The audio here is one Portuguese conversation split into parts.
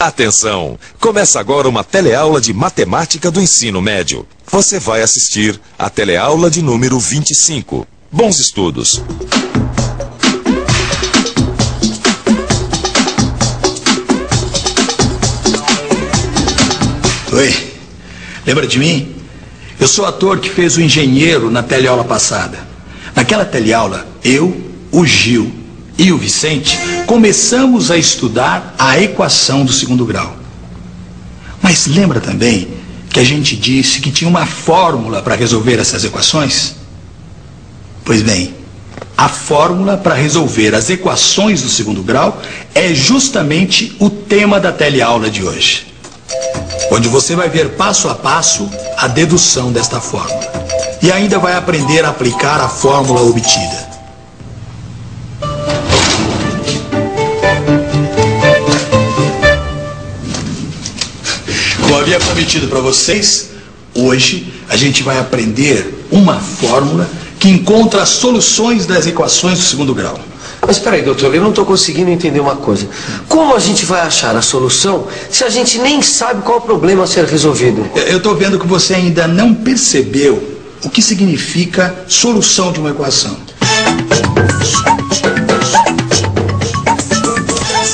Atenção! Começa agora uma teleaula de matemática do ensino médio. Você vai assistir a teleaula de número 25. Bons estudos! Oi, lembra de mim? Eu sou o ator que fez o engenheiro na teleaula passada. Naquela teleaula, eu, o Gil e o Vicente começamos a estudar a equação do segundo grau. Mas lembra também que a gente disse que tinha uma fórmula para resolver essas equações? Pois bem, a fórmula para resolver as equações do segundo grau é justamente o tema da teleaula de hoje, onde você vai ver passo a passo a dedução desta fórmula e ainda vai aprender a aplicar a fórmula obtida. Como havia prometido para vocês, hoje a gente vai aprender uma fórmula que encontra as soluções das equações do segundo grau. Mas espera aí, doutor, eu não estou conseguindo entender uma coisa. Como a gente vai achar a solução se a gente nem sabe qual o problema a ser resolvido? Eu estou vendo que você ainda não percebeu o que significa solução de uma equação.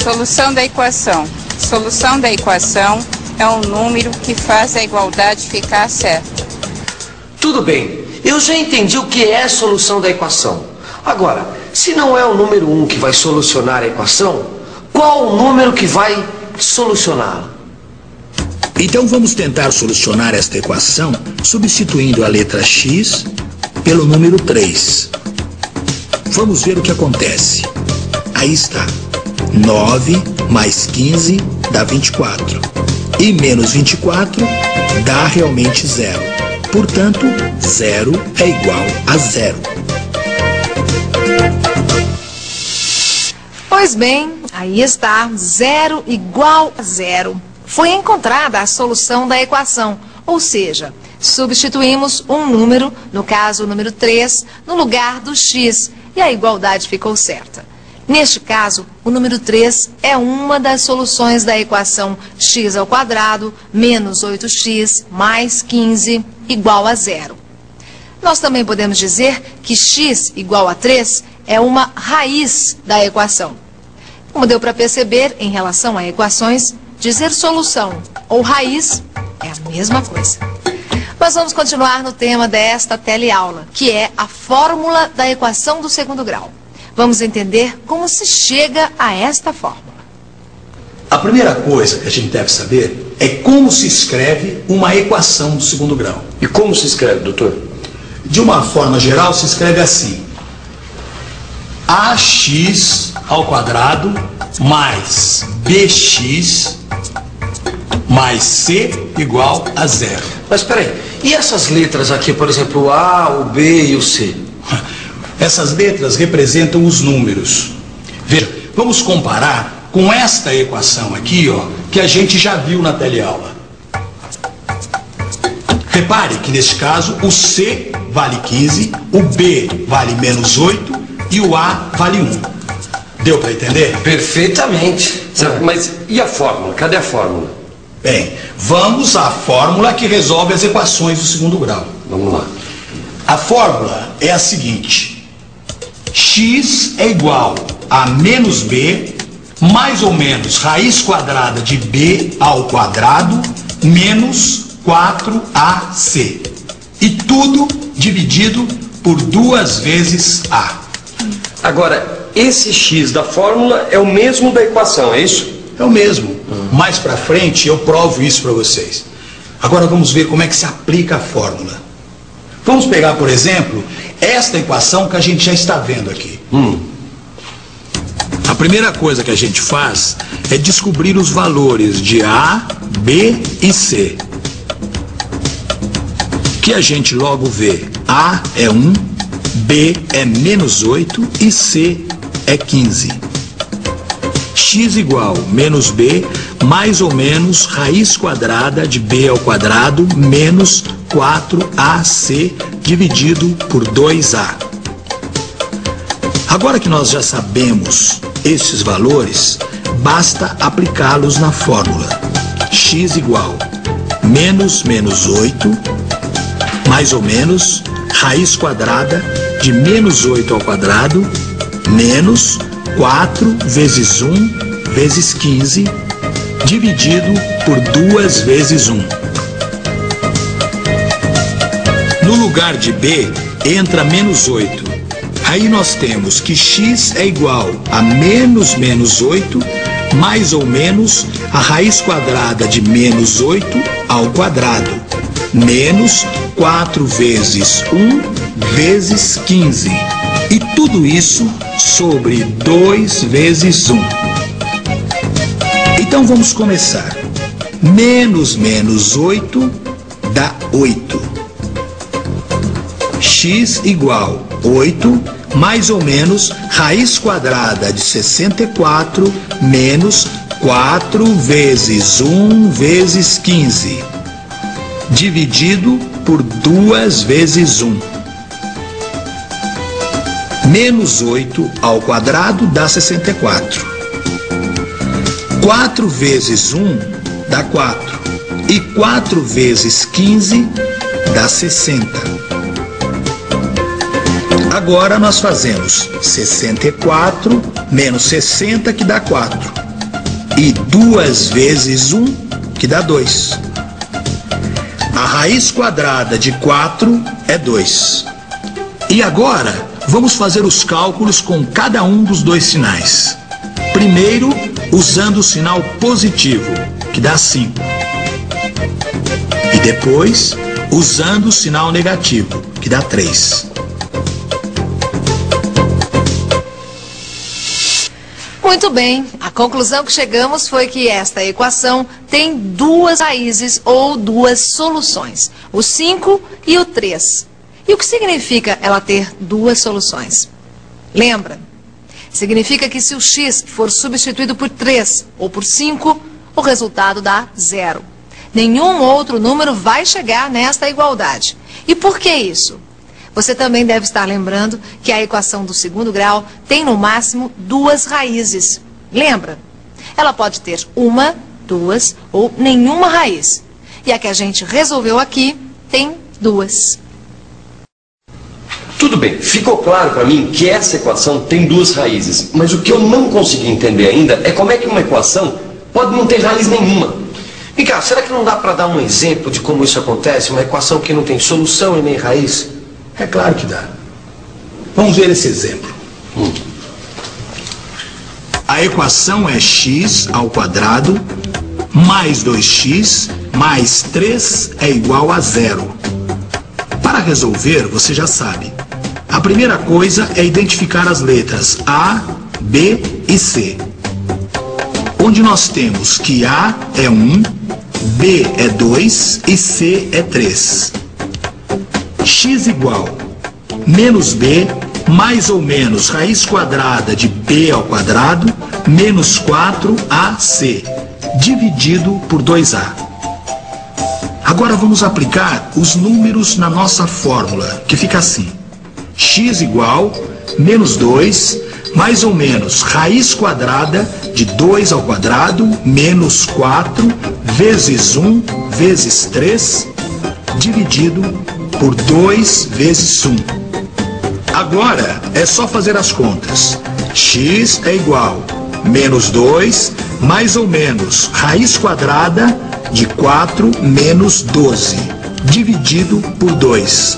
Solução da equação. Solução da equação é um número que faz a igualdade ficar certa. Tudo bem, eu já entendi o que é a solução da equação. Agora, se não é o número 1 que vai solucionar a equação, qual o número que vai solucioná-la? Então vamos tentar solucionar esta equação substituindo a letra x pelo número 3. Vamos ver o que acontece. Aí está. 9 mais 15 dá 24. E menos 24 dá realmente 0. Portanto, 0 é igual a 0. Pois bem, aí está, 0 igual a 0. Foi encontrada a solução da equação, ou seja, substituímos um número, no caso o número 3, no lugar do x, e a igualdade ficou certa. Neste caso, o número 3 é uma das soluções da equação x² menos 8x mais 15 igual a 0. Nós também podemos dizer que x igual a 3 é uma raiz da equação. Como deu para perceber, em relação a equações, dizer solução ou raiz é a mesma coisa. Mas vamos continuar no tema desta teleaula, que é a fórmula da equação do segundo grau. Vamos entender como se chega a esta fórmula. A primeira coisa que a gente deve saber é como se escreve uma equação do segundo grau. E como se escreve, doutor? De uma forma geral, se escreve assim: ax² mais bx mais c igual a 0. Mas espera aí, e essas letras aqui, por exemplo, o A, o B e o C? Essas letras representam os números. Veja, vamos comparar com esta equação aqui, ó, que a gente já viu na teleaula. Repare que neste caso o C vale 15, o B vale menos 8 e o A vale 1. Deu para entender? Perfeitamente. Mas e a fórmula? Cadê a fórmula? Bem, vamos à fórmula que resolve as equações do segundo grau. Vamos lá. A fórmula é a seguinte: x é igual a menos b mais ou menos raiz quadrada de b ao quadrado menos 4ac. E tudo dividido por 2 vezes a. Agora, esse x da fórmula é o mesmo da equação, é isso? É o mesmo. Mais pra frente eu provo isso para vocês. Agora vamos ver como é que se aplica a fórmula. Vamos pegar, por exemplo, esta equação que a gente já está vendo aqui. A primeira coisa que a gente faz é descobrir os valores de A, B e C, que a gente logo vê. A é 1, B é menos 8 e C é 15. X igual menos B mais ou menos raiz quadrada de B ao quadrado menos 4AC dividido por 2A. Agora que nós já sabemos esses valores, basta aplicá-los na fórmula. X igual menos 8, mais ou menos, raiz quadrada de menos 8 ao quadrado, menos 4 vezes 1 vezes 15, dividido por 2 vezes 1. No lugar de B, entra menos 8. Aí nós temos que x é igual a menos 8, mais ou menos a raiz quadrada de menos 8 ao quadrado, menos 4 vezes 1 vezes 15. E tudo isso sobre 2 vezes 1. Então vamos começar. Menos 8 dá 8. X igual 8 mais ou menos raiz quadrada de 64 menos 4 vezes 1 vezes 15, dividido por 2 vezes 1. Menos 8 ao quadrado dá 64. 4 vezes 1 dá 4. E 4 vezes 15 dá 60. Agora nós fazemos 64 menos 60, que dá 4. E 2 vezes 1, que dá 2. A raiz quadrada de 4 é 2. E agora vamos fazer os cálculos com cada um dos dois sinais. Primeiro, usando o sinal positivo, que dá 5. E depois, usando o sinal negativo, que dá 3. Muito bem, a conclusão que chegamos foi que esta equação tem duas raízes ou duas soluções, o 5 e o 3. E o que significa ela ter duas soluções? Lembra? Significa que se o x for substituído por 3 ou por 5, o resultado dá 0. Nenhum outro número vai chegar nesta igualdade. E por que isso? Você também deve estar lembrando que a equação do segundo grau tem no máximo duas raízes. Lembra? Ela pode ter uma, duas ou nenhuma raiz. E a que a gente resolveu aqui tem duas. Tudo bem, ficou claro para mim que essa equação tem duas raízes. Mas o que eu não consegui entender ainda é como é que uma equação pode não ter raiz nenhuma. Vem cá, será que não dá para dar um exemplo de como isso acontece? Uma equação que não tem solução e nem raiz? É claro que dá. Vamos ver esse exemplo. A equação é x ao quadrado mais 2x mais 3 é igual a 0. Para resolver, você já sabe. A primeira coisa é identificar as letras A, B e C. Onde nós temos que A é 1, B é 2 e C é 3. X igual menos B mais ou menos raiz quadrada de B ao quadrado menos 4AC, dividido por 2A. Agora vamos aplicar os números na nossa fórmula, que fica assim. X igual menos 2 mais ou menos raiz quadrada de 2 ao quadrado menos 4 vezes 1 vezes 3, dividido por 2 vezes 1. Agora é só fazer as contas. X é igual menos 2 mais ou menos raiz quadrada de 4 menos 12, dividido por 2.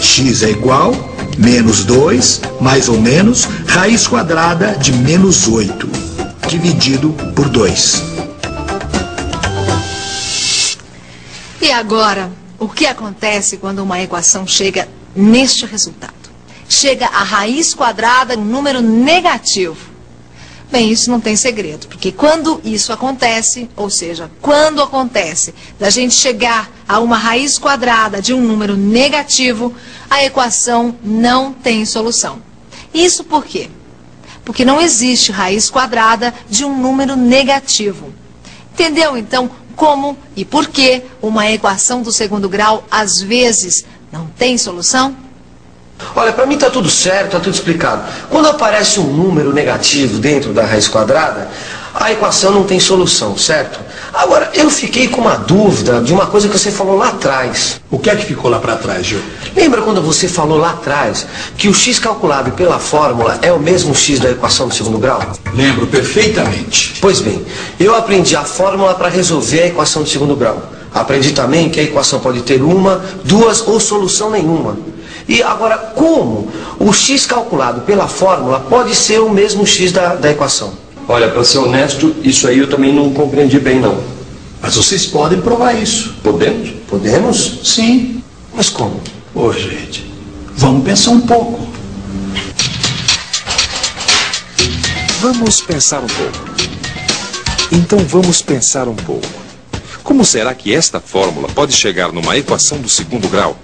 X é igual menos 2 mais ou menos raiz quadrada de menos 8, dividido por 2. E agora, o que acontece quando uma equação chega neste resultado? Chega a raiz quadrada de um número negativo. Bem, isso não tem segredo, porque quando isso acontece, ou seja, quando acontece da gente chegar a uma raiz quadrada de um número negativo, a equação não tem solução. Isso por quê? Porque não existe raiz quadrada de um número negativo. Entendeu, então, como e por que uma equação do segundo grau, às vezes, não tem solução? Olha, para mim está tudo certo, está tudo explicado. Quando aparece um número negativo dentro da raiz quadrada, a equação não tem solução, certo? Agora, eu fiquei com uma dúvida de uma coisa que você falou lá atrás. O que é que ficou lá para trás, Gil? Lembra quando você falou lá atrás que o x calculado pela fórmula é o mesmo x da equação do segundo grau? Lembro perfeitamente. Pois bem, eu aprendi a fórmula para resolver a equação do segundo grau. Aprendi também que a equação pode ter uma, duas ou solução nenhuma. E agora, como o x calculado pela fórmula pode ser o mesmo x da equação? Olha, para ser honesto, isso aí eu também não compreendi bem, não. Mas vocês podem provar isso. Podemos? Podemos? Sim. Mas como? Ô, gente, vamos pensar um pouco. Vamos pensar um pouco. Então vamos pensar um pouco. Como será que esta fórmula pode chegar numa equação do segundo grau?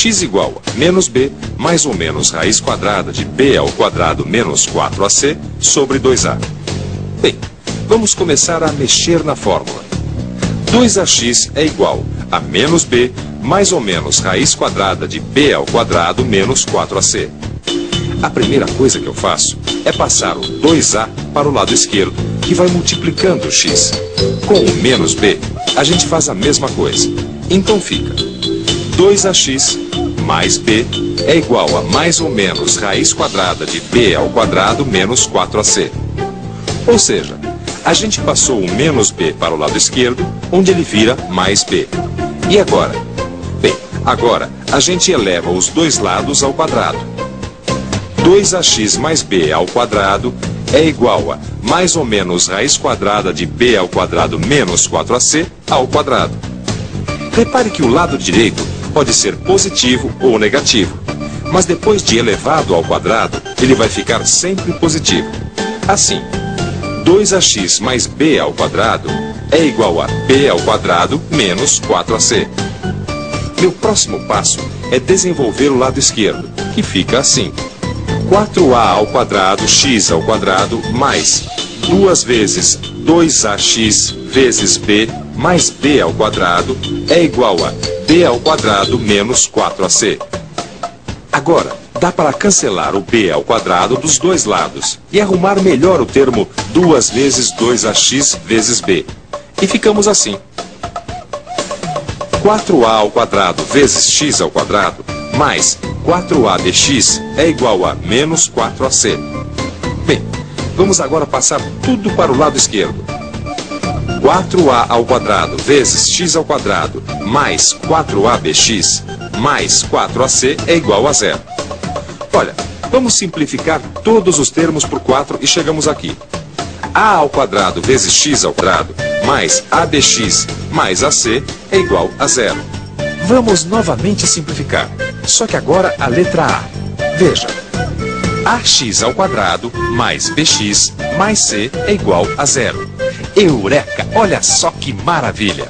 X igual a menos b mais ou menos raiz quadrada de b ao quadrado menos 4ac sobre 2a. Bem, vamos começar a mexer na fórmula. 2ax é igual a menos b mais ou menos raiz quadrada de b ao quadrado menos 4ac. A primeira coisa que eu faço é passar o 2a para o lado esquerdo, que vai multiplicando o x. Com o menos b, a gente faz a mesma coisa. Então fica 2ax mais b é igual a mais ou menos raiz quadrada de b ao quadrado menos 4ac. Ou seja, a gente passou o menos b para o lado esquerdo, onde ele vira mais b. E agora? Bem, agora a gente eleva os dois lados ao quadrado. 2ax mais b ao quadrado é igual a mais ou menos raiz quadrada de b ao quadrado menos 4ac ao quadrado. Repare que o lado direito pode ser positivo ou negativo, mas depois de elevado ao quadrado, ele vai ficar sempre positivo. Assim, 2ax mais b ao quadrado é igual a b ao quadrado menos 4ac. Meu próximo passo é desenvolver o lado esquerdo, que fica assim. 4a ao quadrado x ao quadrado mais 2 vezes 2ax vezes b mais b ao quadrado é igual a b ao quadrado menos 4ac. Agora, dá para cancelar o b ao quadrado dos dois lados e arrumar melhor o termo 2 vezes 2ax vezes b. E ficamos assim. 4a ao quadrado vezes x ao quadrado mais 4a dx é igual a menos 4ac. Bem, vamos agora passar tudo para o lado esquerdo. 4a ao quadrado vezes x ao quadrado mais 4abx mais 4ac é igual a zero. Olha, vamos simplificar todos os termos por 4 e chegamos aqui. A ao quadrado vezes x ao quadrado mais abx mais ac é igual a zero. Vamos novamente simplificar, só que agora a letra A. Veja, ax ao quadrado mais bx mais c é igual a zero. Eureka! Olha só que maravilha!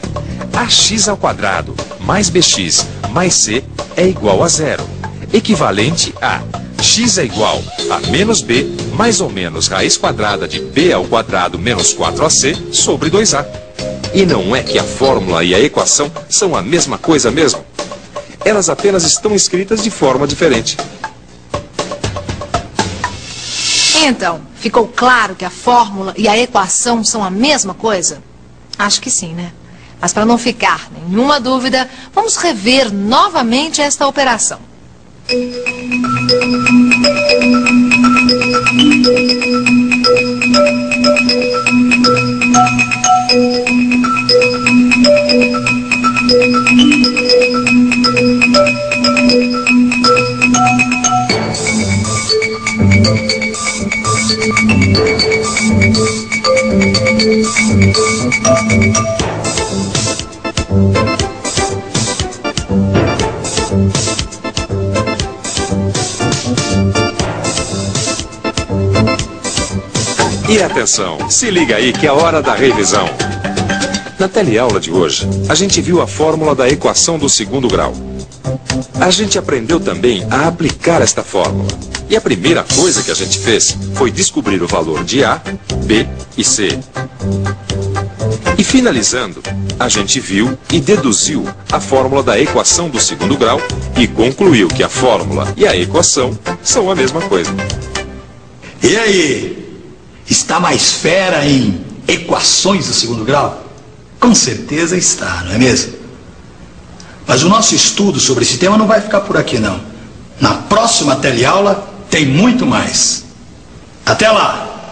Ax ao quadrado mais bx mais c é igual a zero, equivalente a x é igual a menos b mais ou menos raiz quadrada de b ao quadrado menos 4ac sobre 2a. E não é que a fórmula e a equação são a mesma coisa mesmo? Elas apenas estão escritas de forma diferente. Então, ficou claro que a fórmula e a equação são a mesma coisa? Acho que sim, né? Mas para não ficar nenhuma dúvida, vamos rever novamente esta operação. E atenção, se liga aí que é a hora da revisão. Na teleaula de hoje, a gente viu a fórmula da equação do segundo grau. A gente aprendeu também a aplicar esta fórmula. E a primeira coisa que a gente fez foi descobrir o valor de A, B e C. E finalizando, a gente viu e deduziu a fórmula da equação do segundo grau e concluiu que a fórmula e a equação são a mesma coisa. E aí? está mais fera em equações do segundo grau? Com certeza está, não é mesmo? Mas o nosso estudo sobre esse tema não vai ficar por aqui, não. Na próxima teleaula tem muito mais. Até lá!